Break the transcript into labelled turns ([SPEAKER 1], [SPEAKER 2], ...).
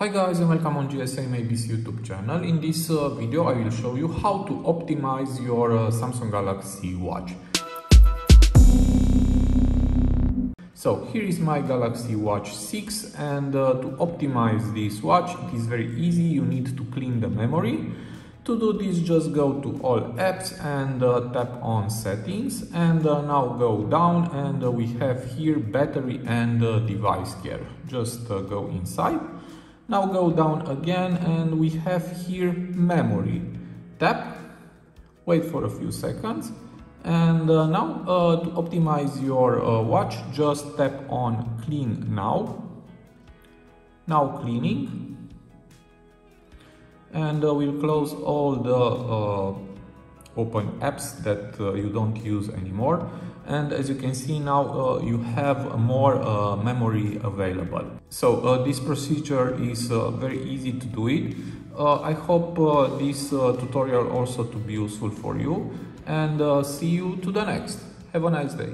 [SPEAKER 1] Hi guys and welcome on GSM ABC YouTube channel. In this video I will show you how to optimize your Samsung Galaxy Watch. So here is my Galaxy Watch 6 and to optimize this watch it is very easy. You need to clean the memory. To do this, just go to all apps and tap on settings and now go down and we have here battery and device care. Just go inside. Now go down again and we have here memory. Tap, wait for a few seconds and now to optimize your watch, just tap on clean now. Now cleaning. And we'll close all the open apps that you don't use anymore. And as you can see now you have more memory available. So this procedure is very easy to do it. I hope this tutorial also to be useful for you and see you to the next. Have a nice day.